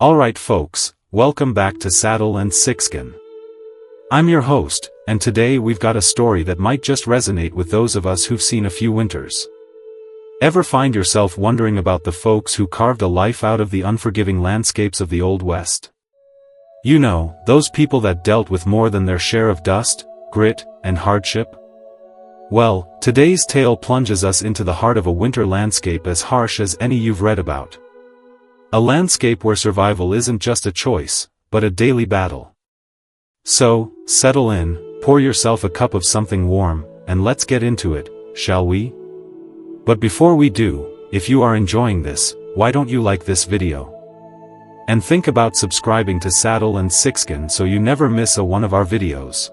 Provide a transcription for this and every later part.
Alright folks, welcome back to Saddle Sixgun. I'm your host, and today we've got a story that might just resonate with those of us who've seen a few winters. Ever find yourself wondering about the folks who carved a life out of the unforgiving landscapes of the Old West? You know, those people that dealt with more than their share of dust, grit, and hardship? Well, today's tale plunges us into the heart of a winter landscape as harsh as any you've read about. A landscape where survival isn't just a choice, but a daily battle. So, settle in, pour yourself a cup of something warm, and let's get into it, shall we? But before we do, if you are enjoying this, why don't you like this video? And think about subscribing to Saddle Sixgun so you never miss one of our videos.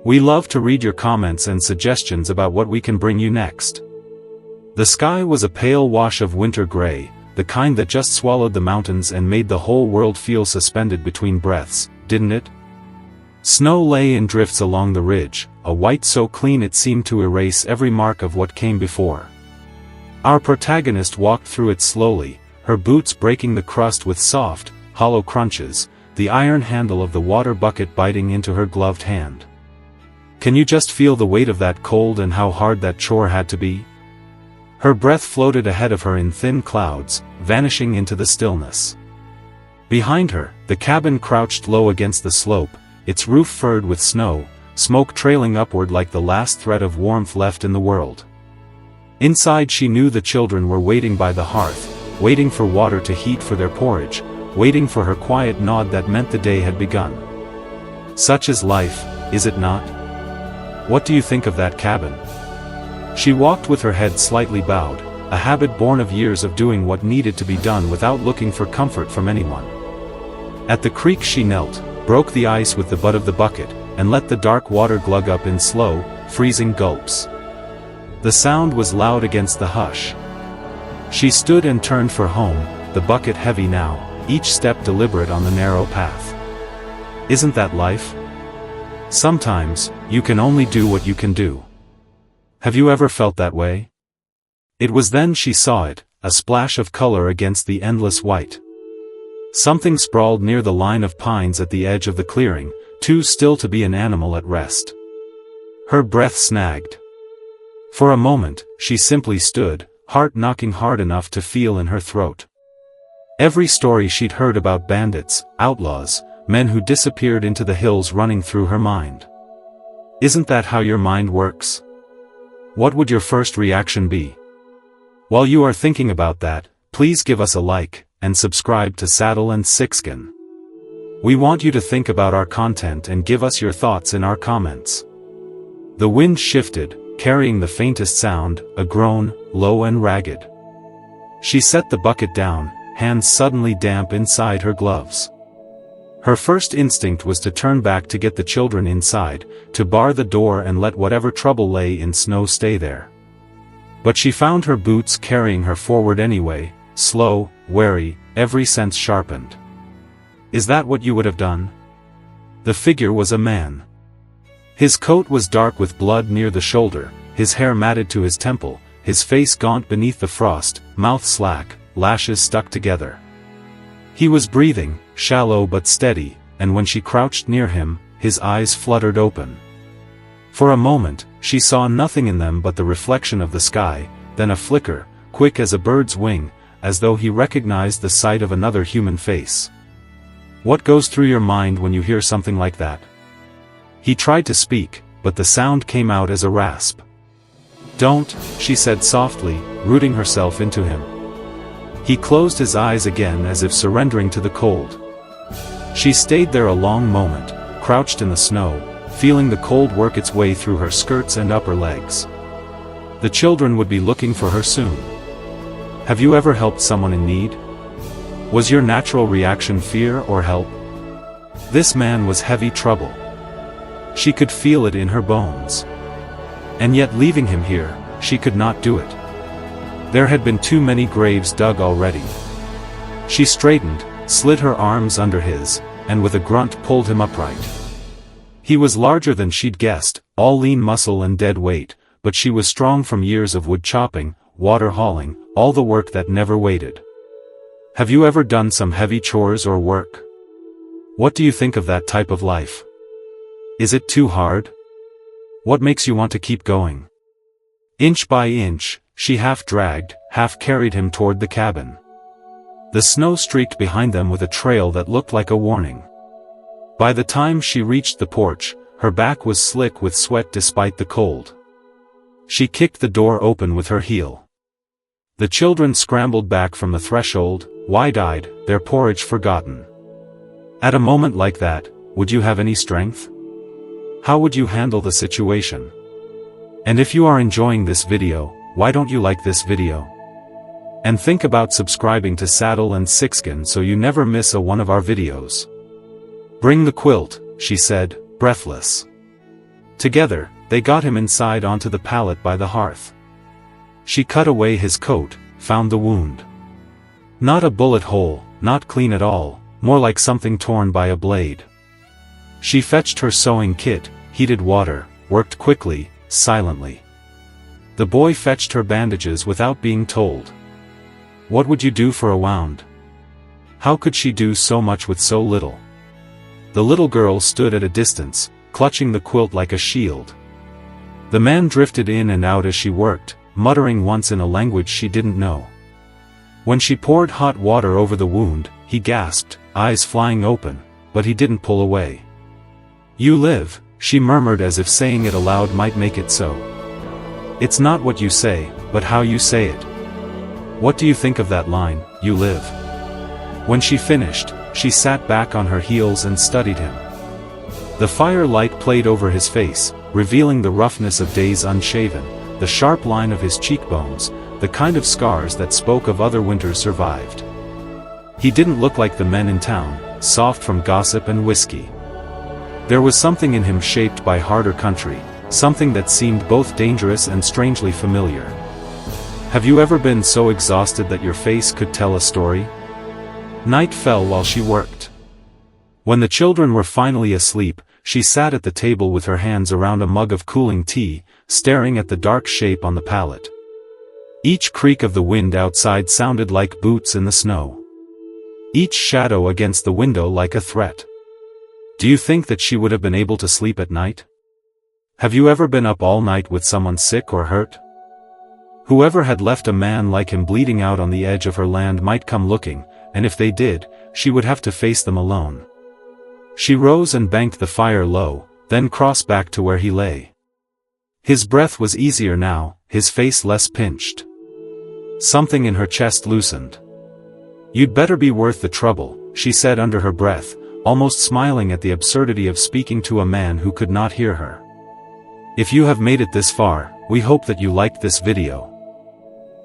We love to read your comments and suggestions about what we can bring you next. The sky was a pale wash of winter gray, the kind that just swallowed the mountains and made the whole world feel suspended between breaths, didn't it? Snow lay in drifts along the ridge, a white so clean it seemed to erase every mark of what came before. Our protagonist walked through it slowly, her boots breaking the crust with soft, hollow crunches, the iron handle of the water bucket biting into her gloved hand. Can you just feel the weight of that cold and how hard that chore had to be? Her breath floated ahead of her in thin clouds, vanishing into the stillness. Behind her, the cabin crouched low against the slope, its roof furred with snow, smoke trailing upward like the last thread of warmth left in the world. Inside she knew the children were waiting by the hearth, waiting for water to heat for their porridge, waiting for her quiet nod that meant the day had begun. Such is life, is it not? What do you think of that cabin? She walked with her head slightly bowed, a habit born of years of doing what needed to be done without looking for comfort from anyone. At the creek she knelt, broke the ice with the butt of the bucket, and let the dark water glug up in slow, freezing gulps. The sound was loud against the hush. She stood and turned for home, the bucket heavy now, each step deliberate on the narrow path. Isn't that life? Sometimes, you can only do what you can do. Have you ever felt that way? It was then she saw it, a splash of color against the endless white. Something sprawled near the line of pines at the edge of the clearing, too still to be an animal at rest. Her breath snagged. For a moment, she simply stood, heart knocking hard enough to feel in her throat. Every story she'd heard about bandits, outlaws, men who disappeared into the hills running through her mind. Isn't that how your mind works? What would your first reaction be? While you are thinking about that, please give us a like, and subscribe to Saddle Sixgun. We want you to think about our content and give us your thoughts in our comments. The wind shifted, carrying the faintest sound, a groan, low and ragged. She set the bucket down, hands suddenly damp inside her gloves. Her first instinct was to turn back to get the children inside, to bar the door and let whatever trouble lay in snow stay there. But she found her boots carrying her forward anyway, slow, wary, every sense sharpened. Is that what you would have done? The figure was a man. His coat was dark with blood near the shoulder, his hair matted to his temple, his face gaunt beneath the frost, mouth slack, lashes stuck together. He was breathing, shallow but steady, and when she crouched near him, his eyes fluttered open. For a moment, she saw nothing in them but the reflection of the sky, then a flicker, quick as a bird's wing, as though he recognized the sight of another human face. What goes through your mind when you hear something like that? He tried to speak, but the sound came out as a rasp. "Don't," she said softly, rooting herself into him. He closed his eyes again as if surrendering to the cold. She stayed there a long moment, crouched in the snow, feeling the cold work its way through her skirts and upper legs. The children would be looking for her soon. Have you ever helped someone in need? Was your natural reaction fear or help? This man was heavy trouble. She could feel it in her bones. And yet leaving him here, she could not do it. There had been too many graves dug already. She straightened, slid her arms under his, and with a grunt pulled him upright. He was larger than she'd guessed, all lean muscle and dead weight, but she was strong from years of wood chopping, water hauling, all the work that never waited. Have you ever done some heavy chores or work? What do you think of that type of life? Is it too hard? What makes you want to keep going? Inch by inch, she half dragged, half carried him toward the cabin. The snow streaked behind them with a trail that looked like a warning. By the time she reached the porch, her back was slick with sweat despite the cold. She kicked the door open with her heel. The children scrambled back from the threshold, wide-eyed, their porridge forgotten. At a moment like that, would you have any strength? How would you handle the situation? And if you are enjoying this video, why don't you like this video? And think about subscribing to Saddle and Sixgun so you never miss one of our videos. Bring the quilt, she said, breathless. Together, they got him inside onto the pallet by the hearth. She cut away his coat, found the wound. Not a bullet hole, not clean at all, more like something torn by a blade. She fetched her sewing kit, heated water, worked quickly, silently. The boy fetched her bandages without being told. What would you do for a wound? How could she do so much with so little? The little girl stood at a distance, clutching the quilt like a shield. The man drifted in and out as she worked, muttering once in a language she didn't know. When she poured hot water over the wound, he gasped, eyes flying open, but he didn't pull away. "You live," she murmured as if saying it aloud might make it so. "It's not what you say, but how you say it. What do you think of that line, you live?" When she finished, she sat back on her heels and studied him. The firelight played over his face, revealing the roughness of days unshaven, the sharp line of his cheekbones, the kind of scars that spoke of other winters survived. He didn't look like the men in town, soft from gossip and whiskey. There was something in him shaped by harder country, something that seemed both dangerous and strangely familiar. Have you ever been so exhausted that your face could tell a story? Night fell while she worked. When the children were finally asleep, she sat at the table with her hands around a mug of cooling tea, staring at the dark shape on the pallet. Each creak of the wind outside sounded like boots in the snow. Each shadow against the window like a threat. Do you think that she would have been able to sleep at night? Have you ever been up all night with someone sick or hurt? Whoever had left a man like him bleeding out on the edge of her land might come looking, and if they did, she would have to face them alone. She rose and banked the fire low, then crossed back to where he lay. His breath was easier now, his face less pinched. Something in her chest loosened. "You'd better be worth the trouble," she said under her breath, almost smiling at the absurdity of speaking to a man who could not hear her. If you have made it this far, we hope that you liked this video.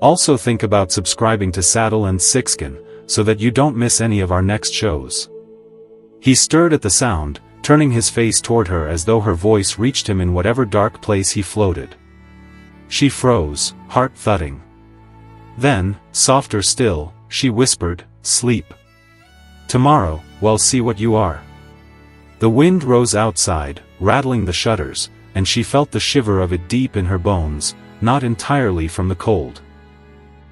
Also think about subscribing to Saddle and Sixgun, so that you don't miss any of our next shows. He stirred at the sound, turning his face toward her as though her voice reached him in whatever dark place he floated. She froze, heart thudding. Then, softer still, she whispered, "Sleep. Tomorrow, we'll see what you are." The wind rose outside, rattling the shutters, and she felt the shiver of it deep in her bones, not entirely from the cold.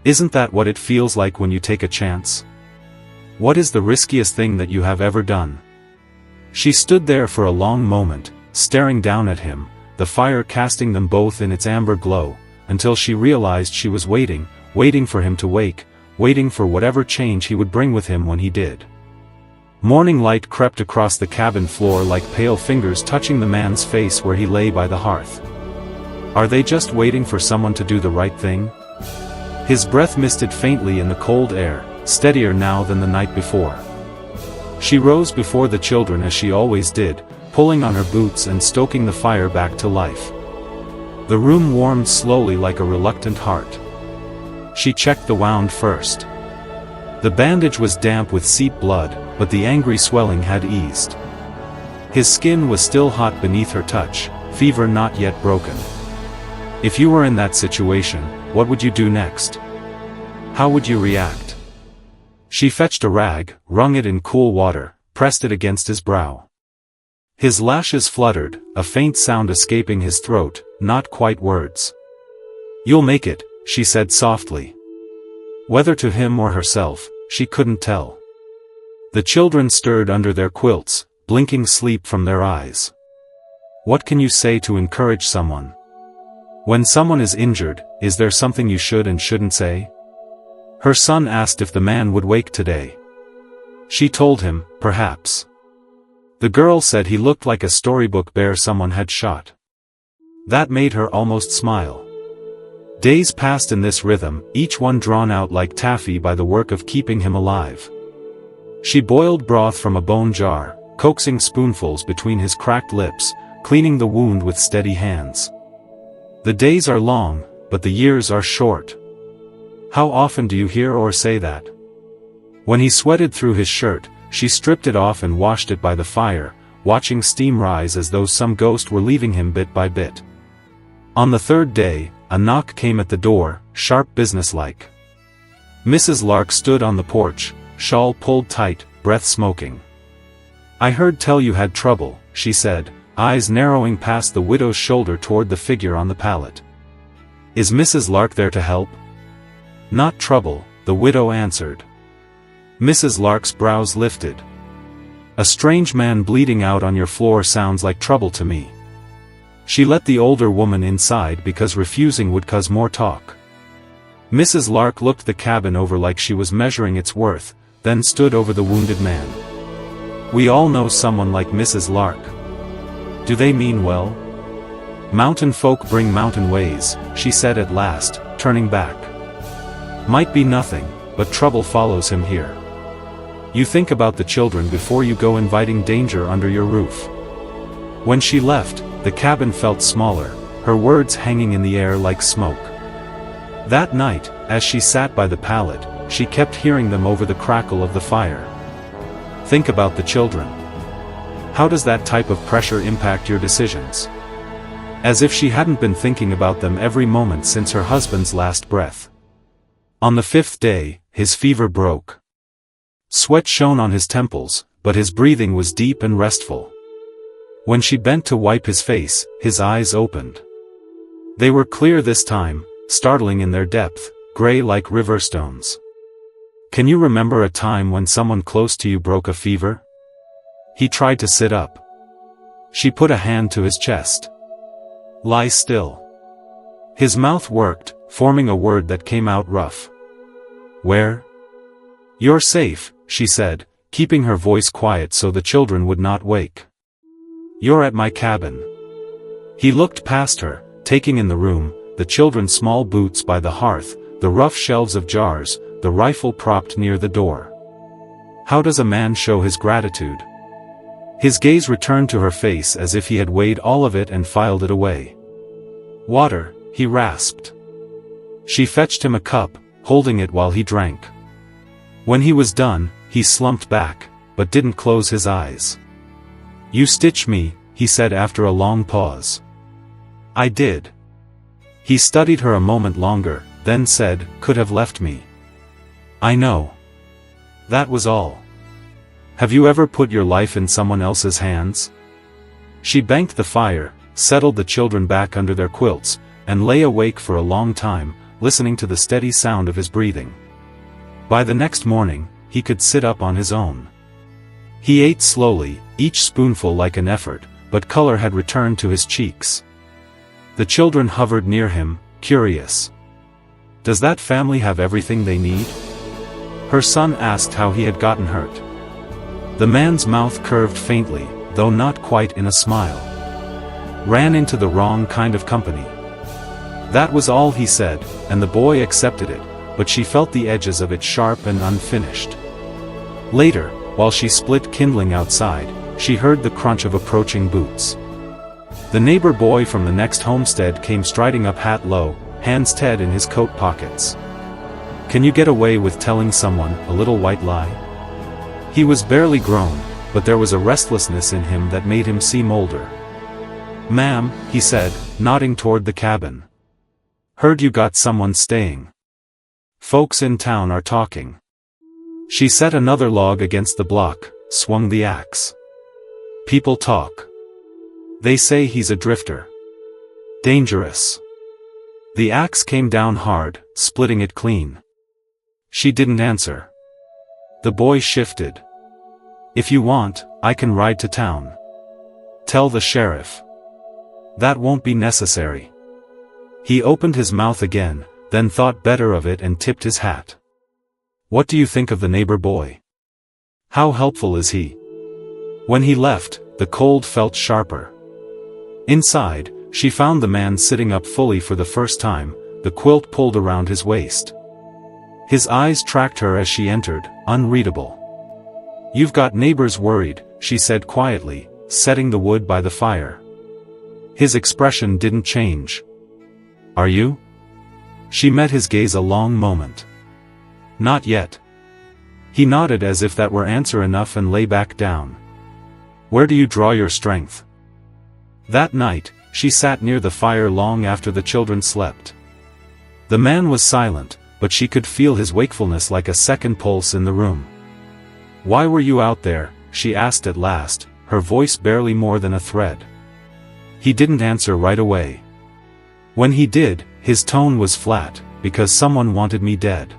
Isn't that what it feels like when you take a chance? What is the riskiest thing that you have ever done? She stood there for a long moment, staring down at him, the fire casting them both in its amber glow, until she realized she was waiting for him to wake, waiting for whatever change he would bring with him when he did. Morning light crept across the cabin floor like pale fingers touching the man's face where he lay by the hearth. Are they just waiting for someone to do the right thing? His breath misted faintly in the cold air, steadier now than the night before. She rose before the children as she always did, pulling on her boots and stoking the fire back to life. The room warmed slowly like a reluctant heart. She checked the wound first. The bandage was damp with seep blood, but the angry swelling had eased. His skin was still hot beneath her touch, fever not yet broken. If you were in that situation, what would you do next? How would you react? She fetched a rag, wrung it in cool water, pressed it against his brow. His lashes fluttered, a faint sound escaping his throat, not quite words. "You'll make it," she said softly. Whether to him or herself, She couldn't tell. The children stirred under their quilts, blinking sleep from their eyes. What can you say to encourage someone? When someone is injured, is there something you should and shouldn't say? Her son asked if the man would wake today. She told him, perhaps. The girl said he looked like a storybook bear someone had shot. That made her almost smile. Days passed in this rhythm, each one drawn out like taffy by the work of keeping him alive. She boiled broth from a bone jar, coaxing spoonfuls between his cracked lips, cleaning the wound with steady hands. The days are long, but the years are short. How often do you hear or say that? When he sweated through his shirt, she stripped it off and washed it by the fire, watching steam rise as though some ghost were leaving him bit by bit. On the third day, a knock came at the door, sharp businesslike. Mrs. Lark stood on the porch, shawl pulled tight, breath smoking. "I heard tell you had trouble," she said, eyes narrowing past the widow's shoulder toward the figure on the pallet. "Is Mrs. Lark there to help?" "Not trouble," the widow answered. Mrs. Lark's brows lifted. "A strange man bleeding out on your floor sounds like trouble to me." She let the older woman inside because refusing would cause more talk. Mrs. Lark looked the cabin over like she was measuring its worth, then stood over the wounded man. "We all know someone like Mrs. Lark. Do they mean well?" "Mountain folk bring mountain ways," she said at last, turning back. "Might be nothing, but trouble follows him here. You think about the children before you go inviting danger under your roof." When she left, the cabin felt smaller, her words hanging in the air like smoke. That night, as she sat by the pallet, she kept hearing them over the crackle of the fire. Think about the children. How does that type of pressure impact your decisions? As if she hadn't been thinking about them every moment since her husband's last breath. On the fifth day, his fever broke. Sweat shone on his temples, but his breathing was deep and restful. When she bent to wipe his face, his eyes opened. They were clear this time, startling in their depth, gray like river stones. "Can you remember a time when someone close to you broke a fever?" He tried to sit up. She put a hand to his chest. "Lie still." His mouth worked, forming a word that came out rough. "Where?" "You're safe," she said, keeping her voice quiet so the children would not wake. "You're at my cabin." He looked past her, taking in the room, the children's small boots by the hearth, the rough shelves of jars, the rifle propped near the door. How does a man show his gratitude? His gaze returned to her face as if he had weighed all of it and filed it away. "Water," he rasped. She fetched him a cup, holding it while he drank. When he was done, he slumped back, but didn't close his eyes. "You stitched me," he said after a long pause. "I did." He studied her a moment longer, then said, "Could have left me." "I know." That was all. Have you ever put your life in someone else's hands? She banked the fire, settled the children back under their quilts, and lay awake for a long time, listening to the steady sound of his breathing. By the next morning, he could sit up on his own. He ate slowly, each spoonful like an effort, but color had returned to his cheeks. The children hovered near him, curious. "Does that family have everything they need?" Her son asked how he had gotten hurt. The man's mouth curved faintly, though not quite in a smile. "Ran into the wrong kind of company." That was all he said, and the boy accepted it, but she felt the edges of it sharp and unfinished. Later, while she split kindling outside, she heard the crunch of approaching boots. The neighbor boy from the next homestead came striding up hat low, hands tied in his coat pockets. "Can you get away with telling someone a little white lie?" He was barely grown, but there was a restlessness in him that made him seem older. "Ma'am," he said, nodding toward the cabin. "Heard you got someone staying. Folks in town are talking." She set another log against the block, swung the axe. "People talk. They say he's a drifter. Dangerous." The axe came down hard, splitting it clean. She didn't answer. The boy shifted. "If you want, I can ride to town. Tell the sheriff." "That won't be necessary." He opened his mouth again, then thought better of it and tipped his hat. "What do you think of the neighbor boy? How helpful is he?" When he left, the cold felt sharper. Inside, she found the man sitting up fully for the first time, the quilt pulled around his waist. His eyes tracked her as she entered, unreadable. "You've got neighbors worried," she said quietly, setting the wood by the fire. His expression didn't change. "Are you?" She met his gaze a long moment. "Not yet." He nodded as if that were answer enough and lay back down. "Where do you draw your strength?" That night, she sat near the fire long after the children slept. The man was silent, but she could feel his wakefulness like a second pulse in the room. "Why were you out there?" she asked at last, her voice barely more than a thread. He didn't answer right away. When he did, his tone was flat, "Because someone wanted me dead."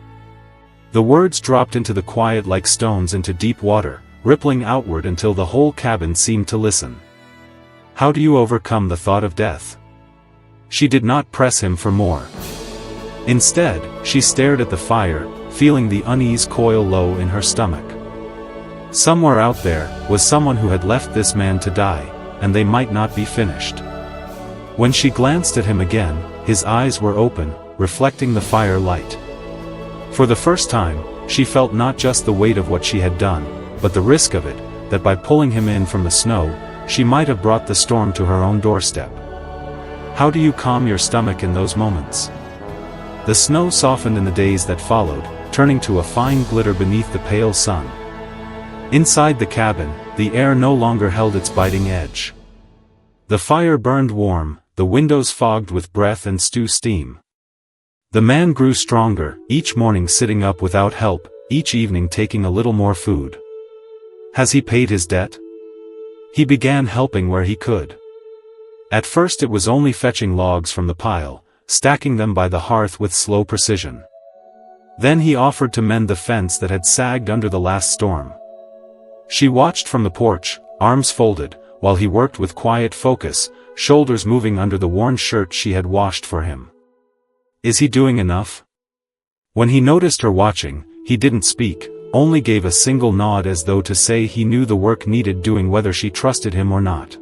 The words dropped into the quiet like stones into deep water, rippling outward until the whole cabin seemed to listen. How do you overcome the thought of death? She did not press him for more. Instead, she stared at the fire, feeling the unease coil low in her stomach. Somewhere out there was someone who had left this man to die, and they might not be finished. When she glanced at him again, his eyes were open, reflecting the fire light. For the first time, she felt not just the weight of what she had done, but the risk of it, that by pulling him in from the snow, she might have brought the storm to her own doorstep. How do you calm your stomach in those moments? The snow softened in the days that followed, turning to a fine glitter beneath the pale sun. Inside the cabin, the air no longer held its biting edge. The fire burned warm, the windows fogged with breath and steam. The man grew stronger, each morning sitting up without help, each evening taking a little more food. Has he paid his debt? He began helping where he could. At first it was only fetching logs from the pile, stacking them by the hearth with slow precision. Then he offered to mend the fence that had sagged under the last storm. She watched from the porch, arms folded, while he worked with quiet focus, shoulders moving under the worn shirt she had washed for him. Is he doing enough? When he noticed her watching, he didn't speak, only gave a single nod as though to say he knew the work needed doing whether she trusted him or not.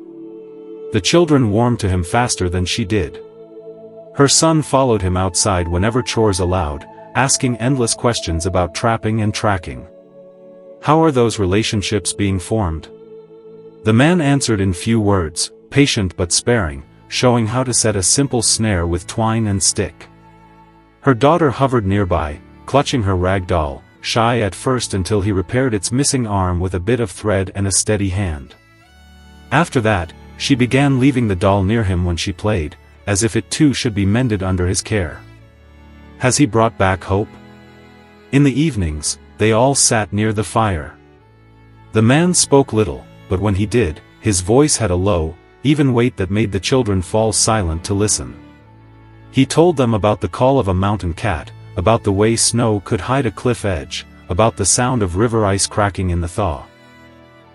The children warmed to him faster than she did. Her son followed him outside whenever chores allowed, asking endless questions about trapping and tracking. How are those relationships being formed? The man answered in few words, patient but sparing, showing how to set a simple snare with twine and stick. Her daughter hovered nearby, clutching her rag doll, shy at first until he repaired its missing arm with a bit of thread and a steady hand. After that, she began leaving the doll near him when she played, as if it too should be mended under his care. Has he brought back hope? In the evenings, they all sat near the fire. The man spoke little, but when he did, his voice had a low, even weight that made the children fall silent to listen. He told them about the call of a mountain cat, about the way snow could hide a cliff edge, about the sound of river ice cracking in the thaw.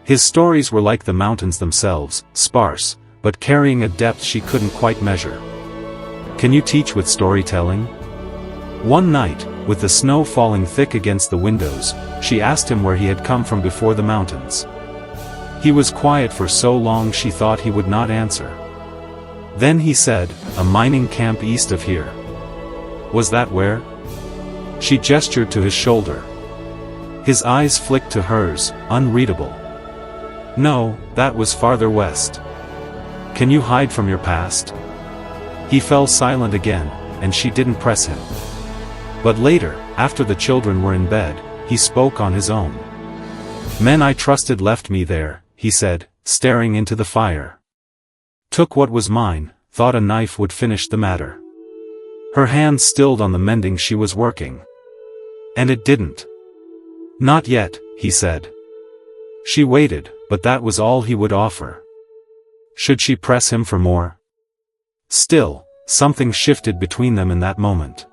His stories were like the mountains themselves, sparse, but carrying a depth she couldn't quite measure. Can you teach with storytelling? One night, with the snow falling thick against the windows, she asked him where he had come from before the mountains. He was quiet for so long she thought he would not answer. Then he said, a mining camp east of here. Was that where? She gestured to his shoulder. His eyes flicked to hers, unreadable. No, that was farther west. Can you hide from your past? He fell silent again, and she didn't press him. But later, after the children were in bed, he spoke on his own. Men I trusted left me there, he said, staring into the fire. Took what was mine, thought a knife would finish the matter. Her hand stilled on the mending she was working. And it didn't. Not yet, he said. She waited, but that was all he would offer. Should she press him for more? Still, something shifted between them in that moment.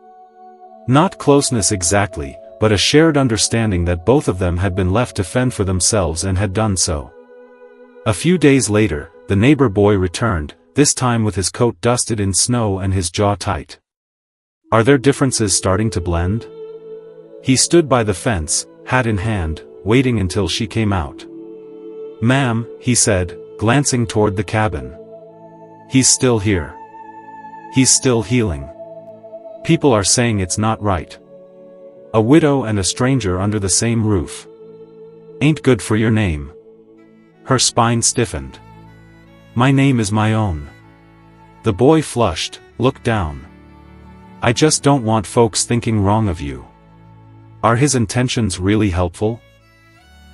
Not closeness exactly, but a shared understanding that both of them had been left to fend for themselves and had done so. A few days later, the neighbor boy returned, this time with his coat dusted in snow and his jaw tight. "Are their differences starting to blend?" He stood by the fence, hat in hand, waiting until she came out. "Ma'am," he said, glancing toward the cabin. "He's still here. He's still healing. People are saying it's not right. A widow and a stranger under the same roof. Ain't good for your name." Her spine stiffened. "My name is my own." The boy flushed, looked down. "I just don't want folks thinking wrong of you." "Are his intentions really helpful?"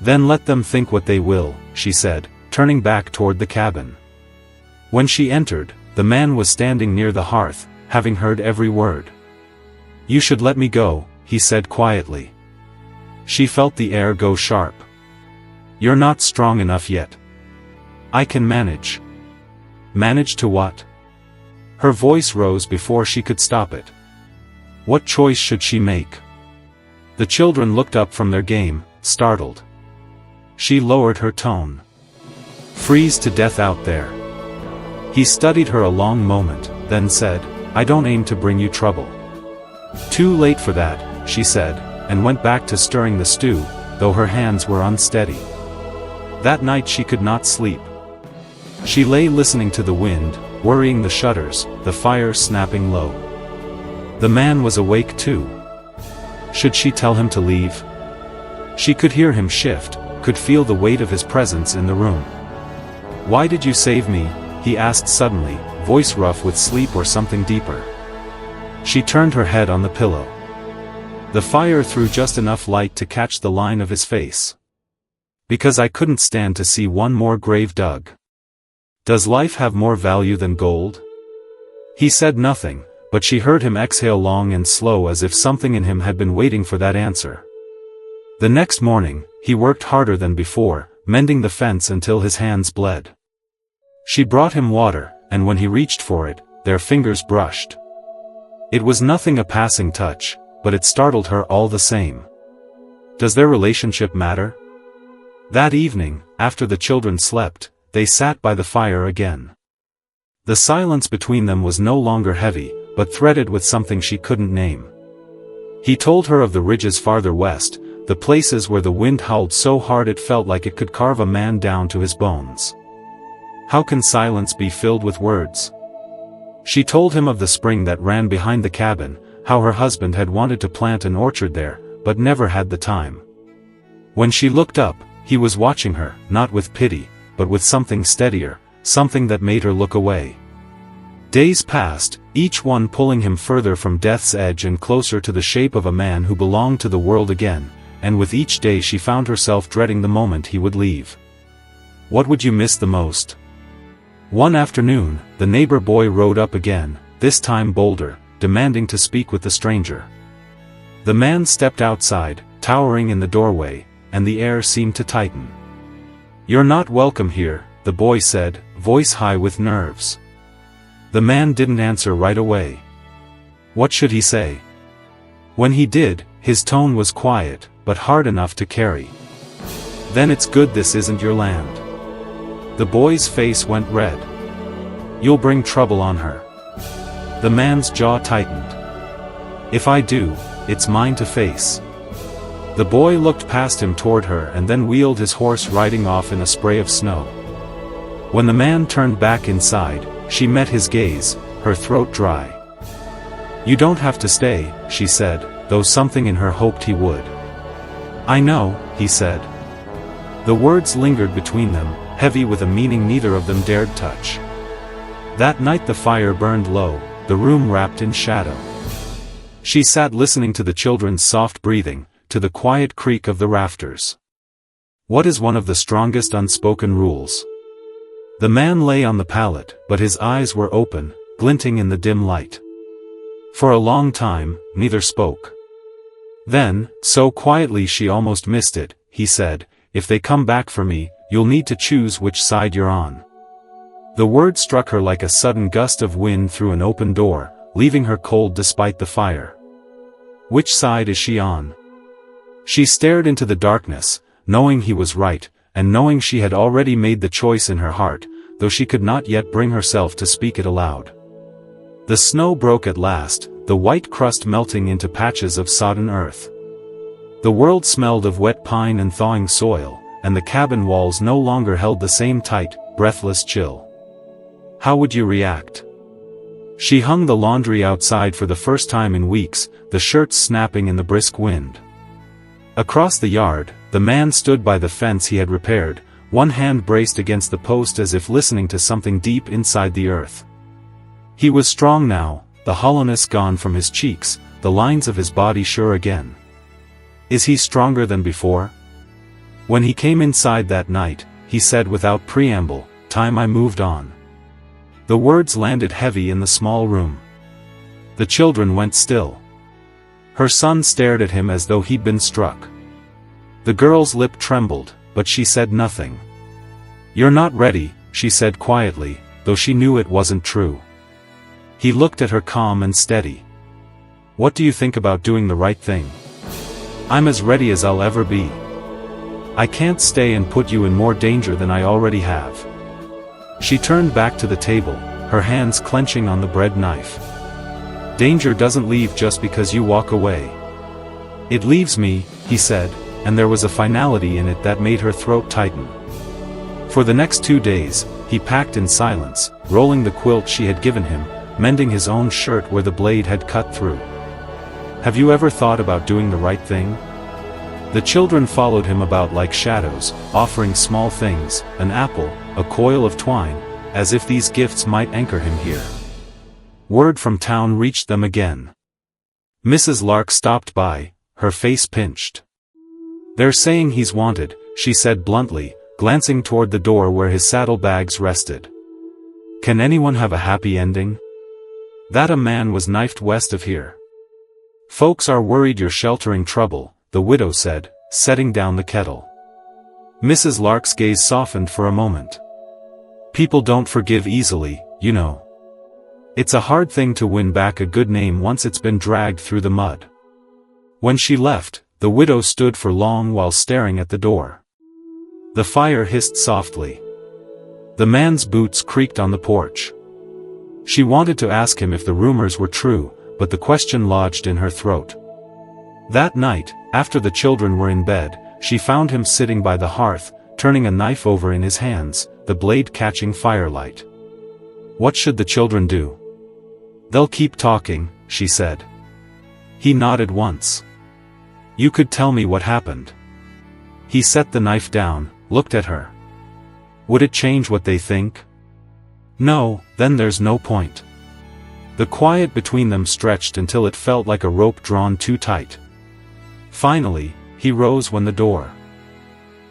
"Then let them think what they will," she said, turning back toward the cabin. When she entered, the man was standing near the hearth, having heard every word. "You should let me go," he said quietly. She felt the air go sharp. "You're not strong enough yet." "I can manage." "Manage to what?" Her voice rose before she could stop it. What choice should she make? The children looked up from their game, startled. She lowered her tone. "Freeze to death out there." He studied her a long moment, then said, "I don't aim to bring you trouble." "Too late for that," she said, and went back to stirring the stew, though her hands were unsteady. That night she could not sleep. She lay listening to the wind, worrying the shutters, the fire snapping low. The man was awake too. Should she tell him to leave? She could hear him shift, could feel the weight of his presence in the room. "Why did you save me?" he asked suddenly, voice rough with sleep or something deeper. She turned her head on the pillow. The fire threw just enough light to catch the line of his face. "Because I couldn't stand to see one more grave dug." "Does life have more value than gold?" He said nothing, but she heard him exhale long and slow as if something in him had been waiting for that answer. The next morning, he worked harder than before, mending the fence until his hands bled. She brought him water, and when he reached for it, their fingers brushed. It was nothing, a passing touch, but it startled her all the same. Does their relationship matter? That evening, after the children slept, they sat by the fire again. The silence between them was no longer heavy, but threaded with something she couldn't name. He told her of the ridges farther west, the places where the wind howled so hard it felt like it could carve a man down to his bones. How can silence be filled with words? She told him of the spring that ran behind the cabin, how her husband had wanted to plant an orchard there, but never had the time. When she looked up, he was watching her, not with pity, but with something steadier, something that made her look away. Days passed, each one pulling him further from death's edge and closer to the shape of a man who belonged to the world again, and with each day she found herself dreading the moment he would leave. What would you miss the most? One afternoon, the neighbor boy rode up again, this time bolder, demanding to speak with the stranger. The man stepped outside, towering in the doorway, and the air seemed to tighten. "You're not welcome here," the boy said, voice high with nerves. The man didn't answer right away. What should he say? When he did, his tone was quiet, but hard enough to carry. "Then it's good this isn't your land." The boy's face went red. "You'll bring trouble on her." The man's jaw tightened. "If I do, it's mine to face." The boy looked past him toward her and then wheeled his horse, riding off in a spray of snow. When the man turned back inside, she met his gaze, her throat dry. "You don't have to stay," she said, though something in her hoped he would. "I know," he said. The words lingered between them, heavy with a meaning neither of them dared touch. That night the fire burned low, the room wrapped in shadow. She sat listening to the children's soft breathing, to the quiet creak of the rafters. What is one of the strongest unspoken rules? The man lay on the pallet, but his eyes were open, glinting in the dim light. For a long time, neither spoke. Then, so quietly she almost missed it, he said, "If they come back for me, you'll need to choose which side you're on." The word struck her like a sudden gust of wind through an open door, leaving her cold despite the fire. Which side is she on? She stared into the darkness, knowing he was right, and knowing she had already made the choice in her heart, though she could not yet bring herself to speak it aloud. The snow broke at last, the white crust melting into patches of sodden earth. The world smelled of wet pine and thawing soil, and the cabin walls no longer held the same tight, breathless chill. How would you react? She hung the laundry outside for the first time in weeks, the shirts snapping in the brisk wind. Across the yard, the man stood by the fence he had repaired, one hand braced against the post as if listening to something deep inside the earth. He was strong now, the hollowness gone from his cheeks, the lines of his body sure again. Is he stronger than before? When he came inside that night, he said without preamble, "Time I moved on." The words landed heavy in the small room. The children went still. Her son stared at him as though he'd been struck. The girl's lip trembled, but she said nothing. "You're not ready," she said quietly, though she knew it wasn't true. He looked at her calm and steady. "What do you think about doing the right thing?" "I'm as ready as I'll ever be. I can't stay and put you in more danger than I already have." She turned back to the table, her hands clenching on the bread knife. "Danger doesn't leave just because you walk away. It leaves me," he said, and there was a finality in it that made her throat tighten. For the next 2 days, he packed in silence, rolling the quilt she had given him, mending his own shirt where the blade had cut through. "Have you ever thought about doing the right thing?" The children followed him about like shadows, offering small things, an apple, a coil of twine, as if these gifts might anchor him here. Word from town reached them again. Mrs. Lark stopped by, her face pinched. "They're saying he's wanted," she said bluntly, glancing toward the door where his saddlebags rested. "Can anyone have a happy ending? That a man was knifed west of here. Folks are worried you're sheltering trouble," the widow said, setting down the kettle. Mrs. Lark's gaze softened for a moment. "People don't forgive easily, you know. It's a hard thing to win back a good name once it's been dragged through the mud." When she left, the widow stood for long while staring at the door. The fire hissed softly. The man's boots creaked on the porch. She wanted to ask him if the rumors were true, but the question lodged in her throat. That night, after the children were in bed, she found him sitting by the hearth, turning a knife over in his hands, the blade catching firelight. What should the children do? "They'll keep talking," she said. He nodded once. "You could tell me what happened." He set the knife down, looked at her. "Would it change what they think?" "No, then there's no point." The quiet between them stretched until it felt like a rope drawn too tight. Finally, he rose when the door.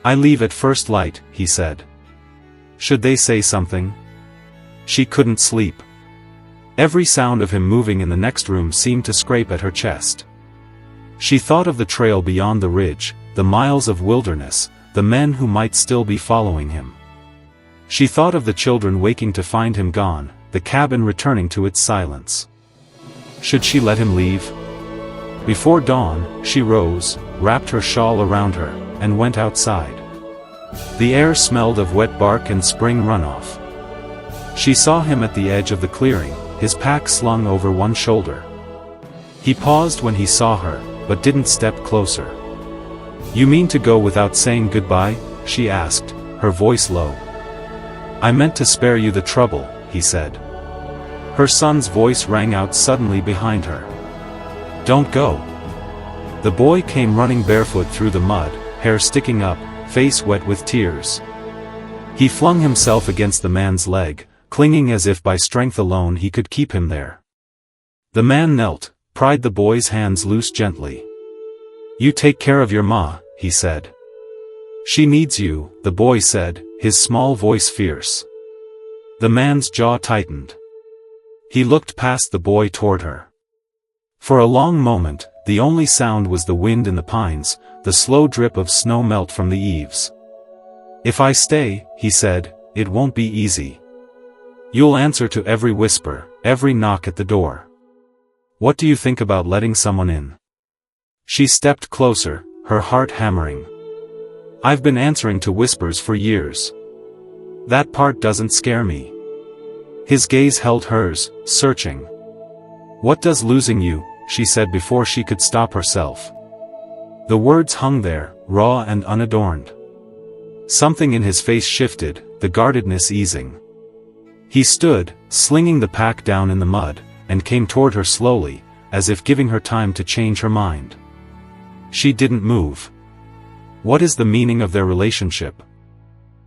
"I leave at first light," he said. Should they say something? She couldn't sleep. Every sound of him moving in the next room seemed to scrape at her chest. She thought of the trail beyond the ridge, the miles of wilderness, the men who might still be following him. She thought of the children waking to find him gone, the cabin returning to its silence. Should she let him leave? Before dawn, she rose, wrapped her shawl around her, and went outside. The air smelled of wet bark and spring runoff. She saw him at the edge of the clearing, his pack slung over one shoulder. He paused when he saw her, but didn't step closer. "You mean to go without saying goodbye?" she asked, her voice low. "I meant to spare you the trouble," he said. Her son's voice rang out suddenly behind her. "Don't go." The boy came running barefoot through the mud, hair sticking up, face wet with tears. He flung himself against the man's leg, clinging as if by strength alone he could keep him there. The man knelt, pried the boy's hands loose gently. "You take care of your ma," he said. "She needs you," the boy said, his small voice fierce. The man's jaw tightened. He looked past the boy toward her. For a long moment, the only sound was the wind in the pines, the slow drip of snow melt from the eaves. "If I stay," he said, "it won't be easy. You'll answer to every whisper, every knock at the door. What do you think about letting someone in?" She stepped closer, her heart hammering. "I've been answering to whispers for years. That part doesn't scare me." His gaze held hers, searching. "What does losing you?" she said before she could stop herself. The words hung there, raw and unadorned. Something in his face shifted, the guardedness easing. He stood, slinging the pack down in the mud, and came toward her slowly, as if giving her time to change her mind. She didn't move. What is the meaning of their relationship?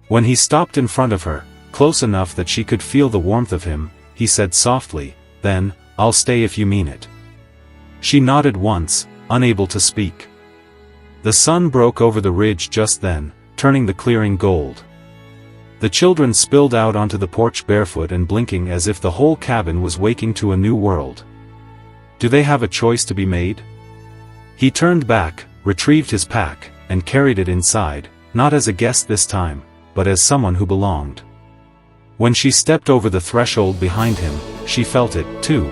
When he stopped in front of her, close enough that she could feel the warmth of him, he said softly, "Then, I'll stay if you mean it." She nodded once, unable to speak. The sun broke over the ridge just then, turning the clearing gold. The children spilled out onto the porch barefoot and blinking as if the whole cabin was waking to a new world. Do they have a choice to be made? He turned back, retrieved his pack, and carried it inside, not as a guest this time, but as someone who belonged. When she stepped over the threshold behind him, she felt it, too.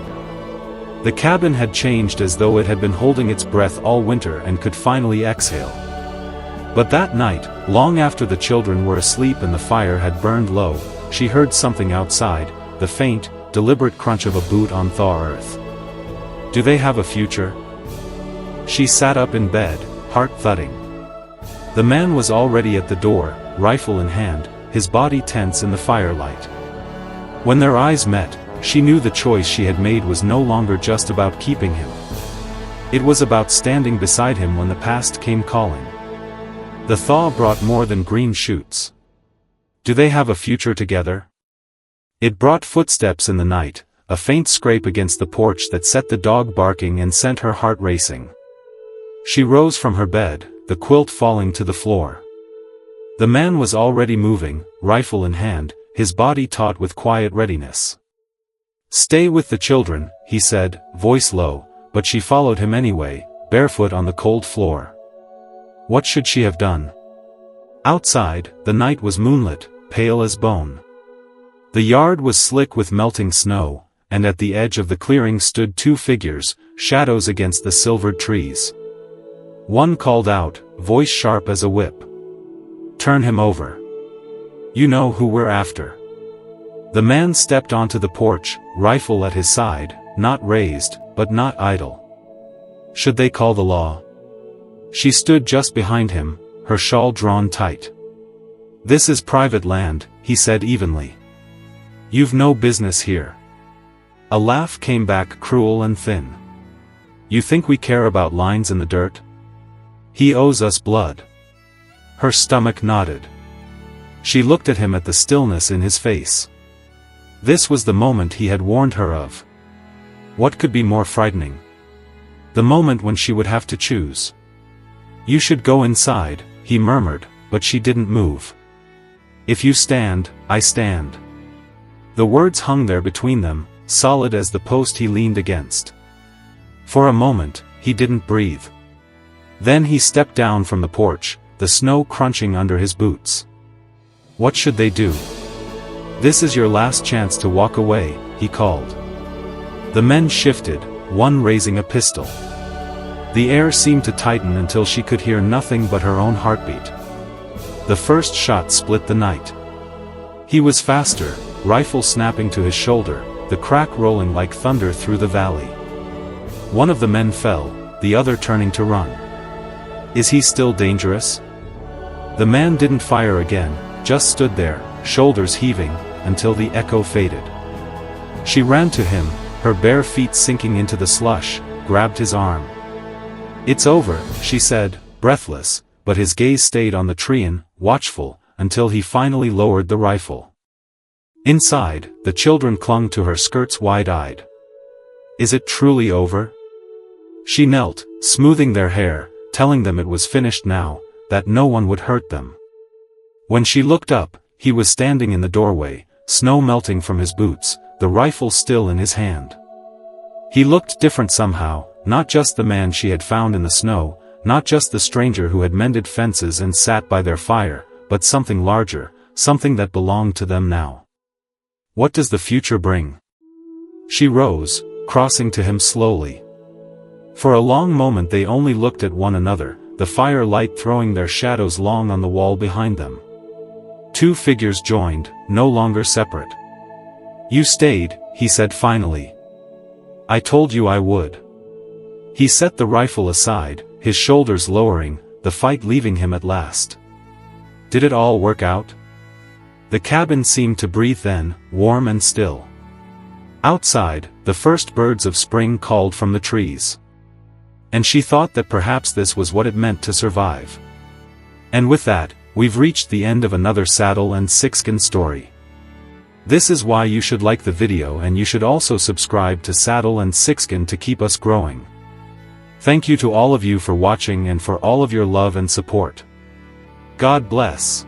The cabin had changed as though it had been holding its breath all winter and could finally exhale. But that night, long after the children were asleep and the fire had burned low, she heard something outside, the faint, deliberate crunch of a boot on thaw earth. Do they have a future? She sat up in bed, heart thudding. The man was already at the door, rifle in hand, his body tense in the firelight. When their eyes met, she knew the choice she had made was no longer just about keeping him. It was about standing beside him when the past came calling. The thaw brought more than green shoots. Do they have a future together? It brought footsteps in the night, a faint scrape against the porch that set the dog barking and sent her heart racing. She rose from her bed, the quilt falling to the floor. The man was already moving, rifle in hand, his body taut with quiet readiness. "Stay with the children," he said, voice low, but she followed him anyway, barefoot on the cold floor. What should she have done? Outside, the night was moonlit, pale as bone. The yard was slick with melting snow, and at the edge of the clearing stood two figures, shadows against the silvered trees. One called out, voice sharp as a whip. "Turn him over. You know who we're after." The man stepped onto the porch, rifle at his side, not raised, but not idle. Should they call the law? She stood just behind him, her shawl drawn tight. "This is private land," he said evenly. "You've no business here." A laugh came back cruel and thin. "You think we care about lines in the dirt? He owes us blood." Her stomach nodded. She looked at him at the stillness in his face. This was the moment he had warned her of. What could be more frightening? The moment when she would have to choose. "You should go inside," he murmured, but she didn't move. "If you stand, I stand." The words hung there between them, solid as the post he leaned against. For a moment, he didn't breathe. Then he stepped down from the porch, the snow crunching under his boots. What should they do? "This is your last chance to walk away," he called. The men shifted, one raising a pistol. The air seemed to tighten until she could hear nothing but her own heartbeat. The first shot split the night. He was faster, rifle snapping to his shoulder, the crack rolling like thunder through the valley. One of the men fell, the other turning to run. Is he still dangerous? The man didn't fire again, just stood there, shoulders heaving, until the echo faded. She ran to him, her bare feet sinking into the slush, grabbed his arm. "It's over," she said, breathless, but his gaze stayed on the treein, watchful, until he finally lowered the rifle. Inside, the children clung to her skirts wide-eyed. Is it truly over? She knelt, smoothing their hair, telling them it was finished now, that no one would hurt them. When she looked up, he was standing in the doorway, snow melting from his boots, the rifle still in his hand. He looked different somehow, not just the man she had found in the snow, not just the stranger who had mended fences and sat by their fire, but something larger, something that belonged to them now. What does the future bring? She rose, crossing to him slowly. For a long moment they only looked at one another, the fire light throwing their shadows long on the wall behind them. Two figures joined, no longer separate. "You stayed," he said finally. "I told you I would." He set the rifle aside, his shoulders lowering, the fight leaving him at last. Did it all work out? The cabin seemed to breathe then, warm and still. Outside, the first birds of spring called from the trees. And she thought that perhaps this was what it meant to survive. And with that, we've reached the end of another Saddle and Sixgun story. This is why you should like the video, and you should also subscribe to Saddle and Sixgun to keep us growing. Thank you to all of you for watching and for all of your love and support. God bless.